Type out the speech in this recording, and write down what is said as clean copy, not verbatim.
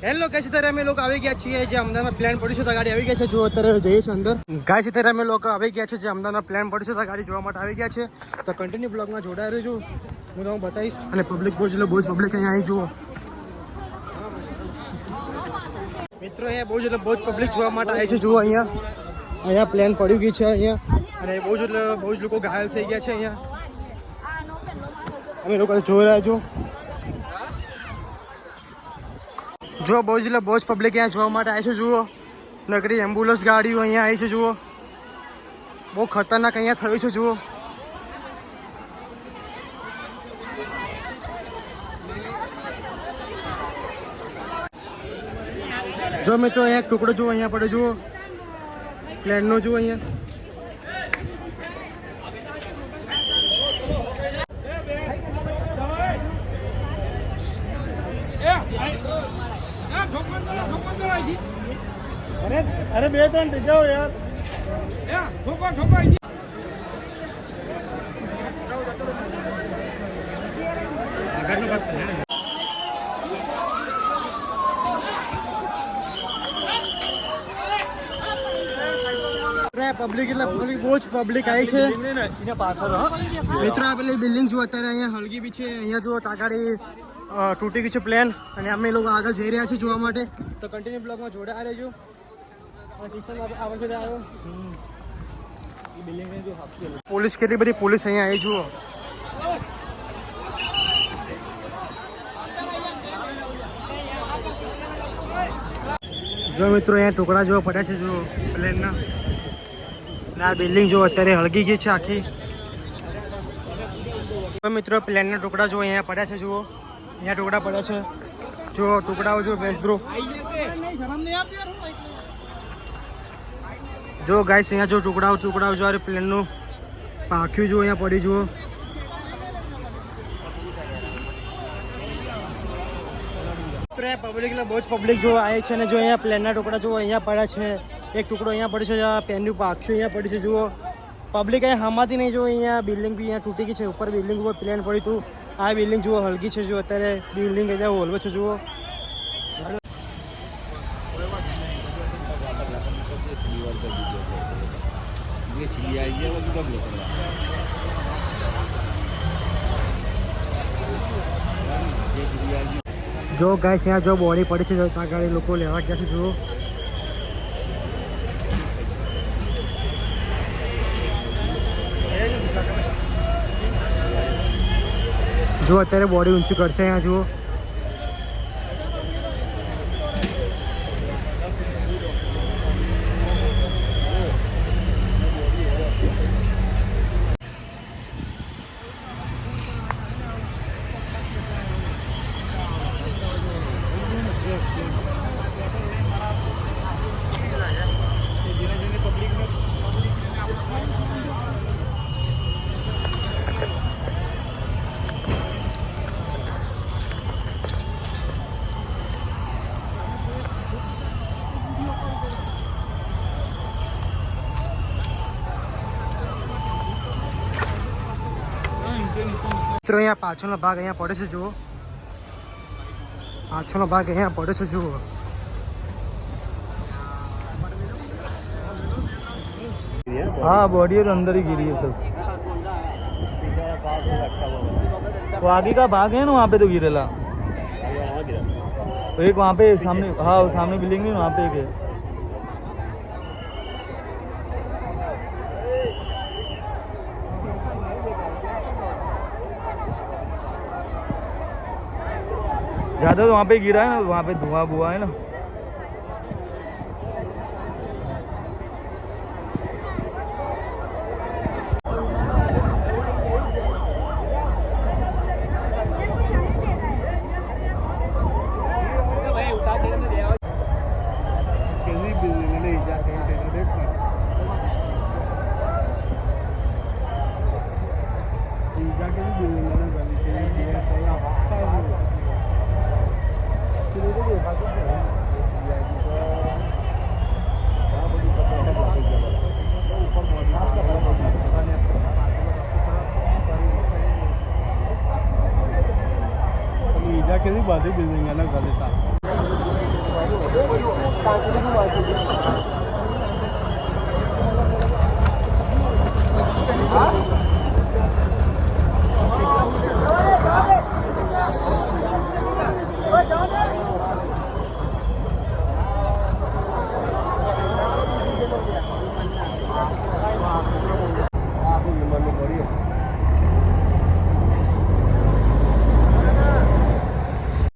Hello guys, અત્યારે અમે લોકો આવી ગયા છીએ જે અમદાવાદમાં પ્લાન પડ્યું છે ગાડી આવી ગયા છે. જો અત્યારે જઈએ છીએ અંદર. ગાઈસ, અત્યારે અમે લોકો આવી ગયા છે જે અમદાવાદમાં પ્લાન પડ્યું છે ગાડી જોવા માટે આવી ગયા છે. તો કન્ટિન્યુ બ્લોગમાં જોડાઈ રહેજો, હું તમને બતાવીશ. અને પબ્લિક બહુ જ પબ્લિક અહીંયા આવી જુઓ મિત્રો, અહીંયા બહુ જ પબ્લિક જોવા માટે આવી છે. જુઓ અહીંયા પ્લાન પડી ગઈ છે અહીંયા, અને બહુ જ લોકો ઘાયલ થઈ ગયા છે અહીંયા. અમે લોકો જોઈ રહ્યા છો. જો બહુ જ પબ્લિક અહીંયા જોવા માટે આવી છે. જુઓ નગરી એમ્બ્યુલન્સ ગાડીઓ અહીંયા આવી છે. જુઓ બહુ ખતરનાક અહીંયા થયું છે. જુઓ જો મિત્રો અહીંયા ટુકડો જુઓ અહીંયા પડે. જુઓ પ્લેનનો જુઓ અહીંયા. અરે બે ત્રણ જાઓ યાર. પબ્લિક એટલે બહુ જ પબ્લિક આવી છે મિત્રો. આ પેલી બિલ્ડિંગ જુઓ અત્યારે અહીંયા હલગી બી છે. અહીંયા જુઓ તાગાડી તૂટી ગઈ છે પ્લેન, અને અમે લોકો આગળ જઈ રહ્યા છીએ જોવા માટે. તો કન્ટિન્યુ બ્લોગમાં જોડાયા રહેજો. પોલીસ કેટલી બધી પોલીસ અહીંયા આવી જુઓ. જો મિત્રો અહીંયા ટુકડા જોવા પડ્યા છે જો પ્લેનના. આ બિલ્ડિંગ જો અત્યારે હળગી ગઈ છે આખી. મિત્રો પ્લેનના ટુકડા જો અહીંયા પડ્યા છે. જુઓ અહીંયા ટુકડા પડ્યા છે. જો ટુકડાઓ જો મિત્રો. જો ગાઈસ અહીંયા જો ટુકડાઓ જો પ્લેનનું પાંખ્યું જો અહીંયા પડી. જુઓ પબ્લિક એટલે બહુ જ પબ્લિક જો આવે છે. અને જો અહીંયા પ્લેનના ટુકડા જો અહીંયા પડ્યા છે. એક ટુકડો અહીંયા પડ્યો છે. પેનનું પાંખ્યું અહીંયા પડ્યું છે. જુઓ પબ્લિક અહીંયા હમાતી નહીં. જો અહીંયા બિલ્ડિંગ બી અહીંયા તૂટી ગઈ છે. ઉપર બિલ્ડિંગ ઉપર પ્લેન પડ્યું હતું. આ બિલ્ડિંગ જુઓ હલકી છે. જો અત્યારે બિલ્ડિંગ અહીંયા હોલવે છે. જુઓ જો ગાઈસ અહીંયા જો બોડી પડી છે. ત્યાં ગાડી લોકો લેવા ગયા છે. જુઓ જો અત્યારે બોડી ઊંચી કરશે અહીંયા. જુઓ મિત્રો અહીંયા પાછળનો ભાગ અહીંયા પડે છે. જુઓ પાછળનો ભાગ અહીંયા પડે છે. જુઓ हाँ बॉडी और अंदर ही गिरी है सब. वो आगे का भाग है ना, वहाँ पे तो गिरेला. तो एक वहाँ पे सामने, हाँ सामने बिल्डिंग नहीं, वहाँ पे एक है. ज़्यादा तो वहाँ पे गिरा है ना, वहाँ पे धुआं बुआ है ना. કેવી બધી બિલ્ડિંગ અલગ અલગ સાથે પાંચ રૂપિયા